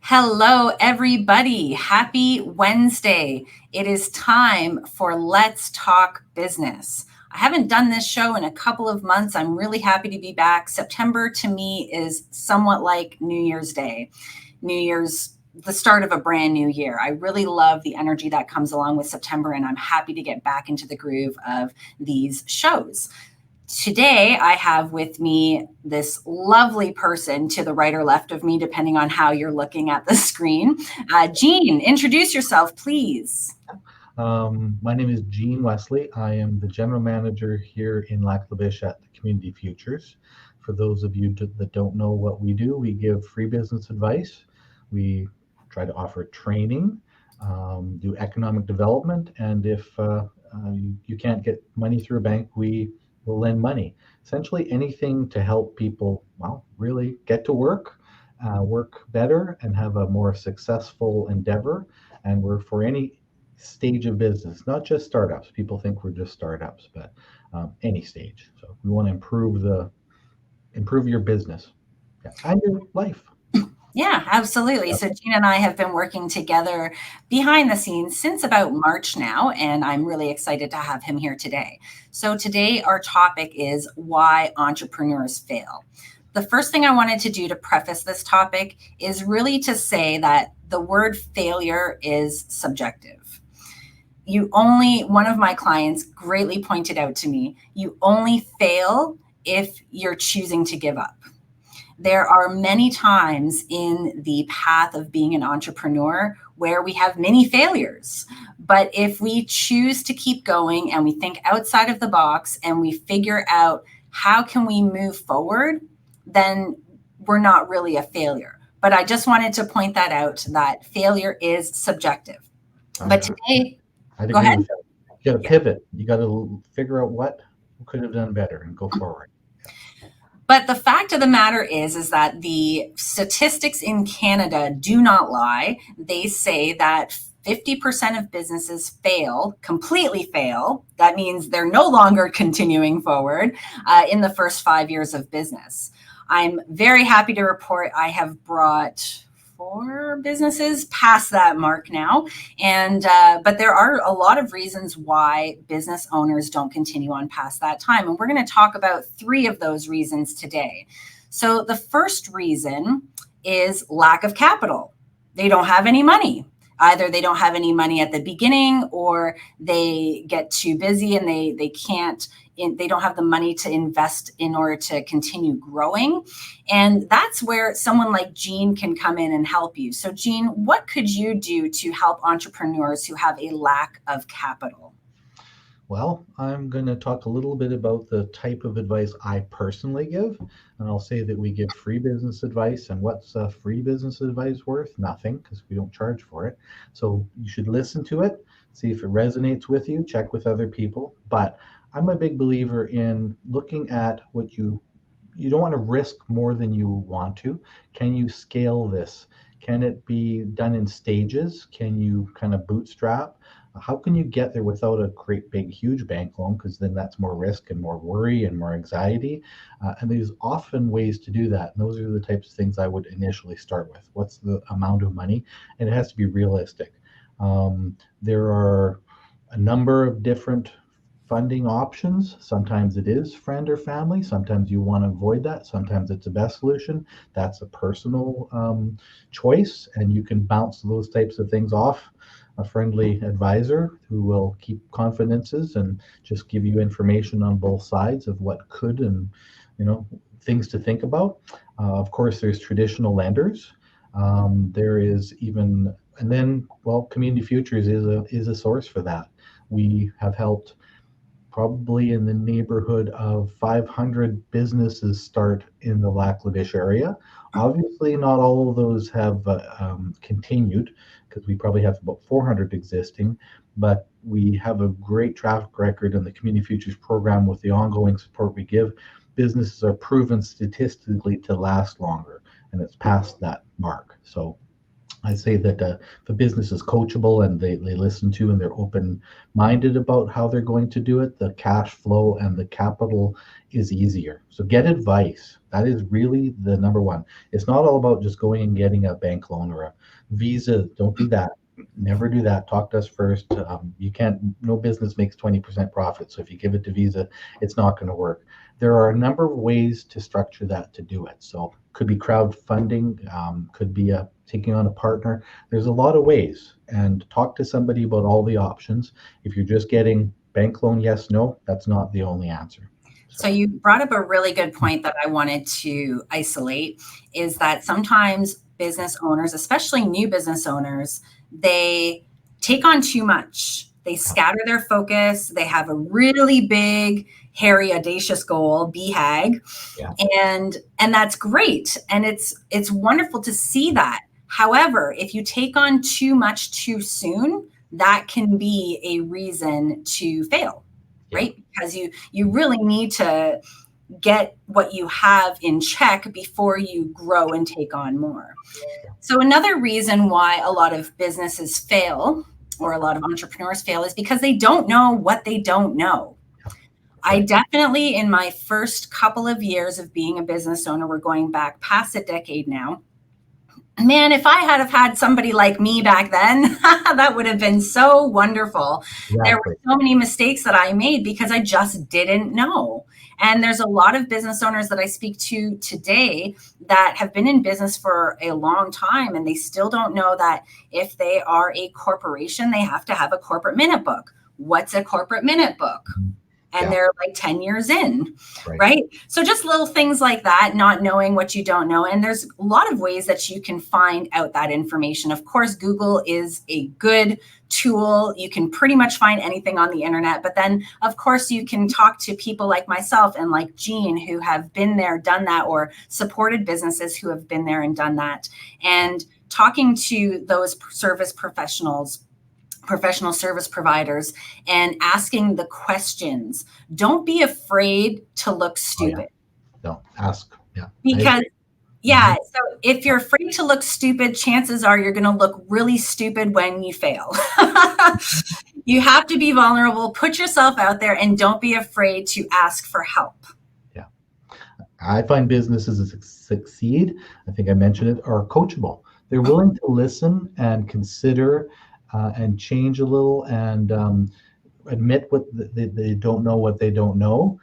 Hello, everybody. Happy Wednesday. It is time for Let's Talk Business. I haven't done this show in a couple of months. I'm really happy to be back. September to me is somewhat like New Year's Day. New Year's, the start of a brand new year. I really love the energy that comes along with September, and I'm happy to get back into the groove of these shows. Today, I have with me this lovely person to the right or left of me, depending on how you're looking at the screen. Gene, introduce yourself, please. My name is Gene Wesley. I am the general manager here in Biche at the Community Futures. For those of you that don't know what we do, we give free business advice. We try to offer training, do economic development, and if you can't get money through a bank, we will lend money. Essentially anything to help people, well, really get to work, work better, and have a more successful endeavor. And we're for any stage of business, not just startups. People think we're just startups, but any stage. So we want to improve your business, yeah, and your life. Yeah, absolutely. Yeah. So Gene and I have been working together behind the scenes since about March now, and I'm really excited to have him here today. So today our topic is why entrepreneurs fail. The first thing I wanted to do to preface this topic is really to say that the word failure is subjective. One of my clients greatly pointed out to me, you only fail if you're choosing to give up. There are many times in the path of being an entrepreneur where we have many failures. But if we choose to keep going and we think outside of the box and we figure out how can we move forward, then we're not really a failure. But I just wanted to point that out, that failure is subjective. But I, today, I'd go agree ahead. with that. You got to pivot. You got to figure out what could have done better and go forward. But the fact of the matter is that the statistics in Canada do not lie. They say that 50% of businesses fail, completely fail. That means they're no longer continuing forward in the first 5 years of business. I'm very happy to report I have brought four businesses past that mark now, and but there are a lot of reasons why business owners don't continue on past that time, and we're going to talk about three of those reasons today. So the first reason is lack of capital. They don't have any money. Either they don't have any money at the beginning, or they get too busy and they don't have the money to invest in order to continue growing. And that's where someone like Gene can come in and help you. So Gene, what could you do to help entrepreneurs who have a lack of capital? Well, I'm going to talk a little bit about the type of advice I personally give. And I'll say that we give free business advice. And what's free business advice worth? Nothing, because we don't charge for it. So you should listen to it, see if it resonates with you, check with other people. But I'm a big believer in looking at what you don't want to risk more than you want to. Can you scale this? Can it be done in stages? Can you kind of bootstrap? How can you get there without a great big huge bank loan? Because then that's more risk and more worry and more anxiety. And there's often ways to do that. And those are the types of things I would initially start with. What's the amount of money? And it has to be realistic. There are a number of different funding options. Sometimes it is friend or family. Sometimes you want to avoid that. Sometimes it's the best solution. That's a personal choice, and you can bounce those types of things off a friendly advisor who will keep confidences and just give you information on both sides of what could and you know things to think about. Of course, there's traditional lenders. There is even and then well, Community Futures is a source for that. We have helped probably in the neighborhood of 500 businesses start in the Lac La Biche area. Obviously, not all of those have continued because we probably have about 400 existing, but we have a great track record in the Community Futures program with the ongoing support we give. Businesses are proven statistically to last longer, and it's past that mark. So I say that if a business is coachable and they listen to and they're open minded about how they're going to do it, the cash flow and the capital is easier. So get advice. That is really the number one. It's not all about just going and getting a bank loan or a visa. Don't do that. Never do that. Talk to us first. You can't, no business makes 20% profit. So if you give it to Visa, it's not going to work. There are a number of ways to structure that to do it. So could be crowdfunding, could be taking on a partner. There's a lot of ways, and talk to somebody about all the options. If you're just getting bank loan, yes, no, that's not the only answer. So you brought up a really good point that I wanted to isolate, is that sometimes business owners, especially new business owners, they take on too much. They scatter their focus. They have a really big, hairy, audacious goal, BHAG, Yeah. and that's great. And it's wonderful to see that. However, if you take on too much too soon, that can be a reason to fail, right? Because you really need to get what you have in check before you grow and take on more. So another reason why a lot of businesses fail, or a lot of entrepreneurs fail, is because they don't know what they don't know. I definitely, in my first couple of years of being a business owner, we're going back past a decade now, man, if I had have had somebody like me back then, that would have been so wonderful. Exactly. There were so many mistakes that I made because I just didn't know. And there's a lot of business owners that I speak to today that have been in business for a long time, and they still don't know that if they are a corporation, they have to have a corporate minute book. What's a corporate minute book? And they're like 10 years in, right? So just little things like that, not knowing what you don't know. And there's a lot of ways that you can find out that information. Of course, Google is a good tool. You can pretty much find anything on the internet. But then, of course, you can talk to people like myself and like Gene, who have been there, done that, or supported businesses who have been there and done that. And talking to those professional service providers, and asking the questions. Don't be afraid to look stupid. No, ask. Yeah. Because so if you're afraid to look stupid, chances are you're going to look really stupid when you fail. You have to be vulnerable, put yourself out there, and don't be afraid to ask for help. Yeah. I find businesses that succeed, I think I mentioned it, are coachable. They're willing to listen and consider and change a little, and admit what they don't know, what they don't know.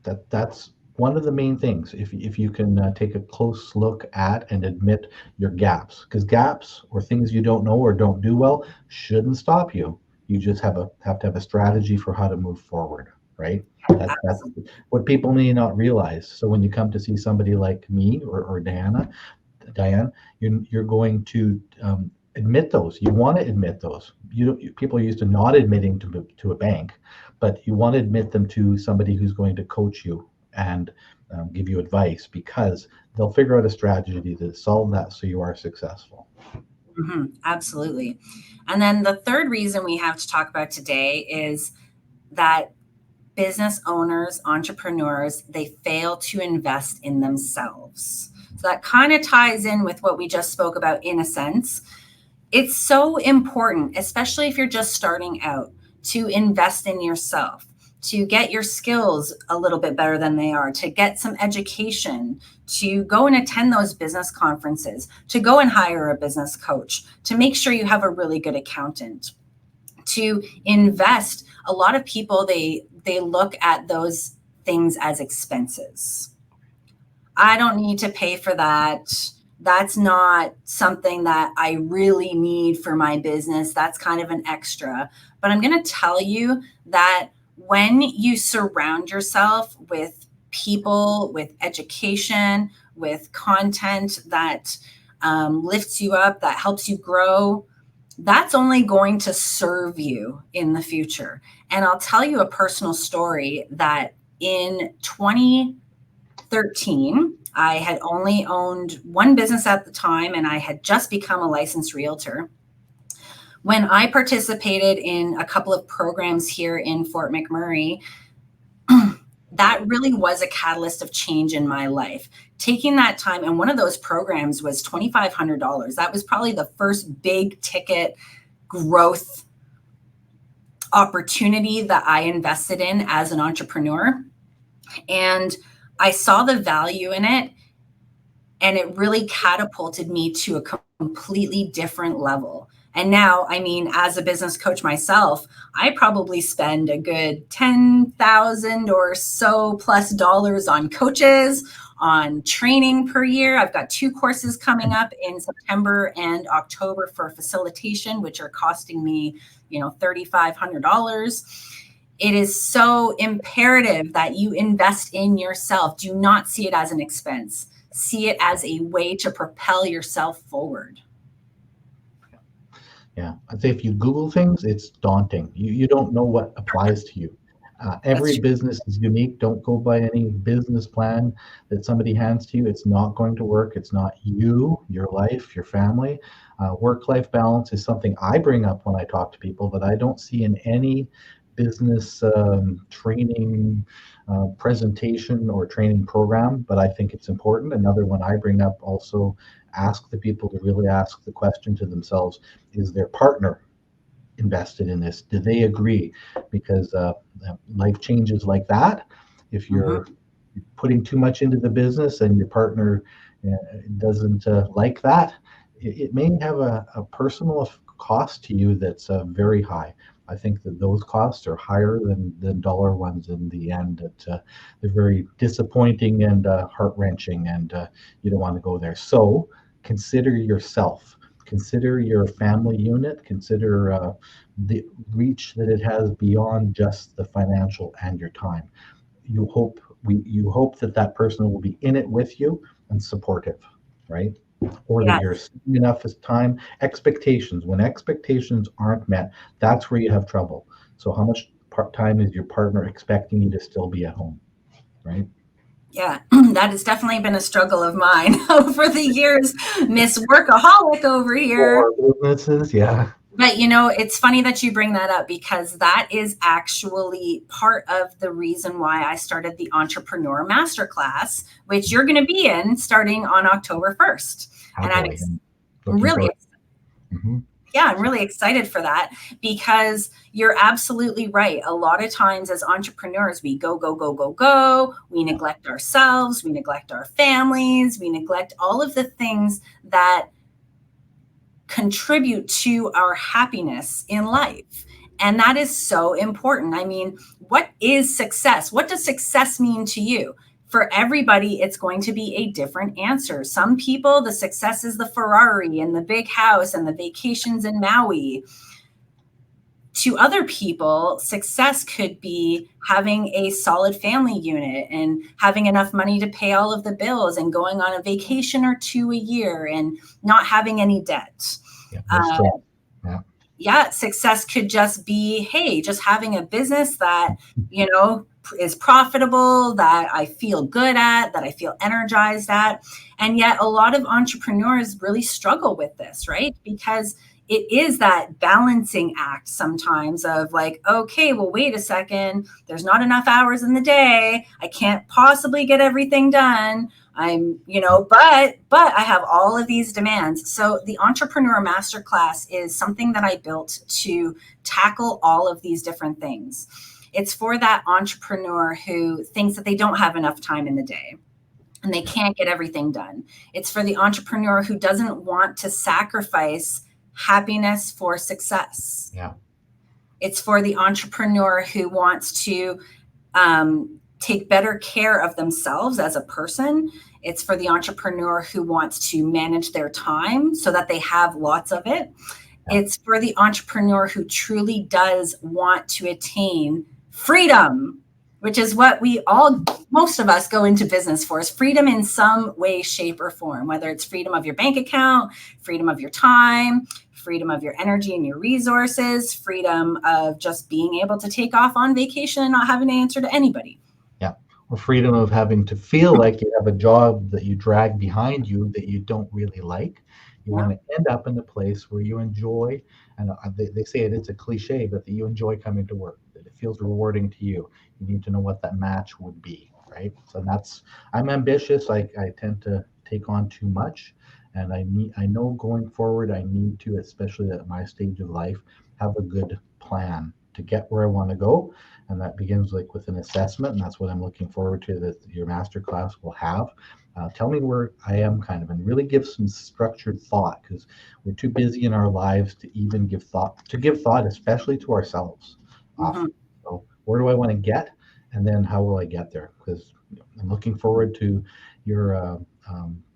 That's one of the main things. If you can take a close look at and admit your gaps, because gaps or things you don't know or don't do well shouldn't stop you. You just have to have a strategy for how to move forward, right? That's what people may not realize. So when you come to see somebody like me or Diane, you're going to admit those. You want to admit those. People are used to not admitting to a bank, but you want to admit them to somebody who's going to coach you and give you advice, because they'll figure out a strategy to solve that so you are successful. Mm-hmm, absolutely. And then the third reason we have to talk about today is that business owners, entrepreneurs, they fail to invest in themselves. So that kind of ties in with what we just spoke about in a sense. It's so important, especially if you're just starting out, to invest in yourself, to get your skills a little bit better than they are, to get some education, to go and attend those business conferences, to go and hire a business coach, to make sure you have a really good accountant, to invest. A lot of people, they look at those things as expenses. I don't need to pay for that. That's not something that I really need for my business. That's kind of an extra. But I'm going to tell you that when you surround yourself with people, with education, with content that lifts you up, that helps you grow, that's only going to serve you in the future. And I'll tell you a personal story that in 2013, I had only owned one business at the time, and I had just become a licensed realtor. When I participated in a couple of programs here in Fort McMurray, that really was a catalyst of change in my life. Taking that time, and one of those programs was $2,500. That was probably the first big ticket growth opportunity that I invested in as an entrepreneur. And I saw the value in it, and it really catapulted me to a completely different level. And now, I mean, as a business coach myself, I probably spend a good 10,000 or so plus dollars on coaches, on training per year. I've got 2 courses coming up in September and October for facilitation, which are costing me, $3,500. It is so imperative that you invest in yourself. Do not see it as an expense. See it as a way to propel yourself forward. Yeah, I'd say if you Google things, it's daunting. You don't know what applies to you. Every business is unique. Don't go by any business plan that somebody hands to you. It's not going to work. It's not you, your life, your family. Work-life balance is something I bring up when I talk to people, but I don't see in any business training presentation or training program, but I think it's important. Another one I bring up also, ask the people to really ask the question to themselves, is their partner invested in this? Do they agree? Because life changes like that. If you're putting too much into the business and your partner doesn't like that, it may have a personal cost to you that's very high. I think that those costs are higher than dollar ones in the end. They're very disappointing and heart-wrenching, and you don't want to go there. So consider yourself. Consider your family unit. Consider the reach that it has beyond just the financial and your time. You hope that person will be in it with you and supportive, right? Or that Yes. you're spending enough time. Expectations. When expectations aren't met, that's where you have trouble. So how much time is your partner expecting you to still be at home, right? Yeah, that has definitely been a struggle of mine over the years. Miss Workaholic over here. Or businesses, yeah. But it's funny that you bring that up, because that is actually part of the reason why I started the Entrepreneur Masterclass, which you're going to be in starting on October 1st. And I'm really I'm really excited for that, because you're absolutely right. A lot of times as entrepreneurs, we go, go, go, go, go. We neglect ourselves. We neglect our families. We neglect all of the things that contribute to our happiness in life. And that is so important. I mean, what is success? What does success mean to you? For everybody, it's going to be a different answer. Some people, the success is the Ferrari and the big house and the vacations in Maui. To other people, success could be having a solid family unit and having enough money to pay all of the bills and going on a vacation or 2 a year and not having any debt. Success could just be, hey, just having a business that, is profitable, that I feel good at, that I feel energized at. And yet a lot of entrepreneurs really struggle with this, right? Because it is that balancing act sometimes of like, okay, well, wait a second, there's not enough hours in the day. I can't possibly get everything done. But I have all of these demands. So the Entrepreneur Masterclass is something that I built to tackle all of these different things. It's for that entrepreneur who thinks that they don't have enough time in the day and they can't get everything done. It's for the entrepreneur who doesn't want to sacrifice happiness for success. Yeah. It's for the entrepreneur who wants to take better care of themselves as a person. It's for the entrepreneur who wants to manage their time so that they have lots of it. Yeah. It's for the entrepreneur who truly does want to attain freedom, which is what most of us go into business for, is freedom in some way, shape, or form, whether it's freedom of your bank account, freedom of your time, freedom of your energy and your resources, freedom of just being able to take off on vacation and not having to answer to anybody. Yeah. Or freedom of having to feel like you have a job that you drag behind you that you don't really like. You want to end up in a place where you enjoy, and they say it's a cliche, but that you enjoy coming to work, that it feels rewarding to you. You need to know what that match would be, right? So I'm ambitious. I tend to take on too much, and I know going forward, I need to, especially at my stage of life, have a good plan to get where I want to go. And that begins like with an assessment, and that's what I'm looking forward to that your masterclass will have. Tell me where I am kind of, and really give some structured thought, because we're too busy in our lives to even give thought, especially to ourselves Mhm. often. So where do I want to get? And then how will I get there? Because I'm looking forward to your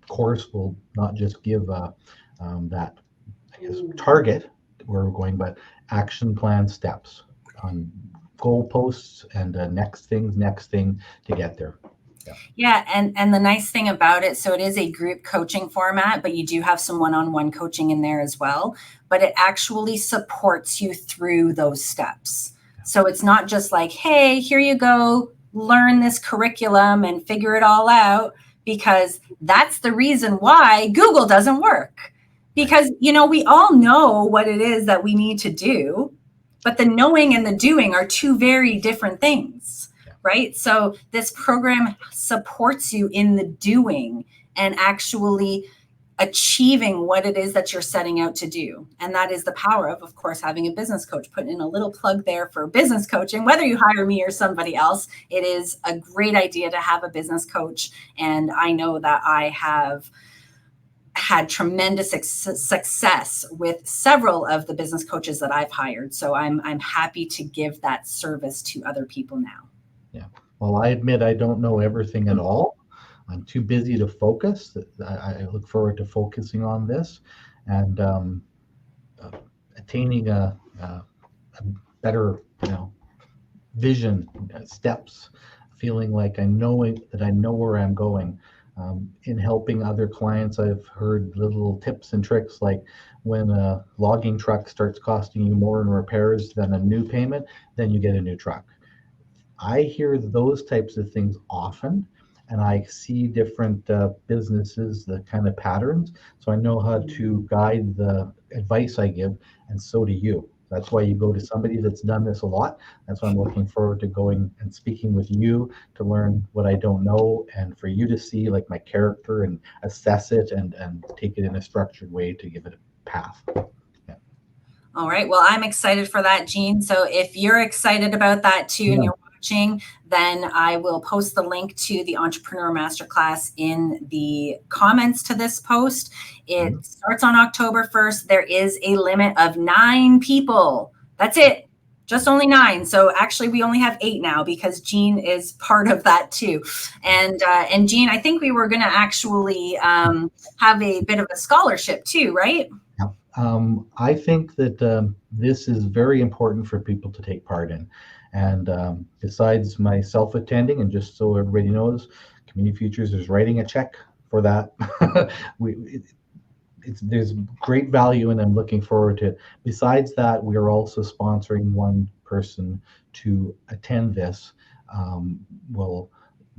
course will not just give that, I guess, target where we're going, but action plan steps on goalposts and next thing to get there. Yeah. Yeah, and the nice thing about it, so it is a group coaching format, but you do have some one-on-one coaching in there as well, but it actually supports you through those steps. So it's not just like, hey, here you go, learn this curriculum and figure it all out, because that's the reason why Google doesn't work. Because, we all know what it is that we need to do, but the knowing and the doing are two very different things. Right? So this program supports you in the doing and actually achieving what it is that you're setting out to do. And that is the power of course, having a business coach. Putting in a little plug there for business coaching, whether you hire me or somebody else, it is a great idea to have a business coach. And I know that I have had tremendous success with several of the business coaches that I've hired. So I'm happy to give that service to other people now. Yeah. Well, I admit I don't know everything at all. I'm too busy to focus. I look forward to focusing on this and attaining a better, vision, steps, feeling like I know that I know where I'm going. In helping other clients, I've heard little tips and tricks like when a logging truck starts costing you more in repairs than a new payment, then you get a new truck. I hear those types of things often, and I see different businesses, the kind of patterns. So I know how to guide the advice I give, and so do you. That's why you go to somebody that's done this a lot. That's why I'm looking forward to going and speaking with you to learn what I don't know, and for you to see like my character and assess it and take it in a structured way to give it a path. Yeah. All right. Well, I'm excited for that, Gene. So if you're excited about that too, and Yeah. you're watching, then I will post the link to the Entrepreneur Masterclass in the comments to this post. It starts on October 1st. There is a limit of 9 people. That's it. Just only 9. So actually we only have 8 now because Gene is part of that too. And Gene, I think we were going to actually have a bit of a scholarship too, right? I think that this is very important for people to take part in. And besides myself attending, and just so everybody knows, Community Futures is writing a check for that. There's great value, and I'm looking forward to it. Besides that, we are also sponsoring one person to attend this. We'll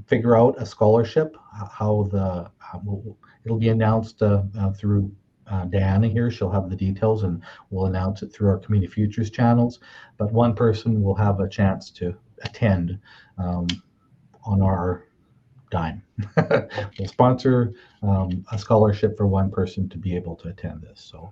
figure out a scholarship, it'll be announced through Diana here. She'll have the details, and we'll announce it through our Community Futures channels. But one person will have a chance to attend on our dime. We'll sponsor a scholarship for one person to be able to attend this. So.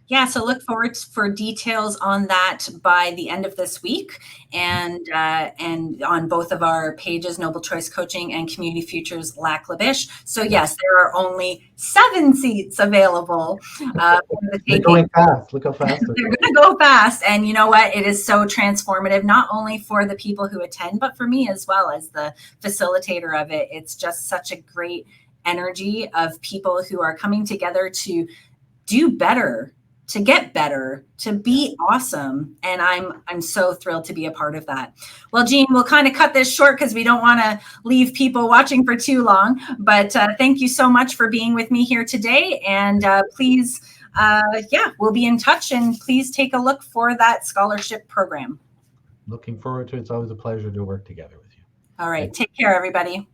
Yeah, so look forward for details on that by the end of this week, and on both of our pages, Noble Choice Coaching and Community Futures Lac La Biche. So yes, there are only 7 seats available. They're going fast. Look how fast they're going to go fast, and you know what? It is so transformative, not only for the people who attend, but for me as well as the facilitator of it. It's just such a great energy of people who are coming together to do better, to get better, to be awesome. And I'm so thrilled to be a part of that. Well, Gene, we'll kind of cut this short because we don't want to leave people watching for too long. But thank you so much for being with me here today. And please, we'll be in touch. And please take a look for that scholarship program. Looking forward to it. It's always a pleasure to work together with you. All right. Take care, everybody.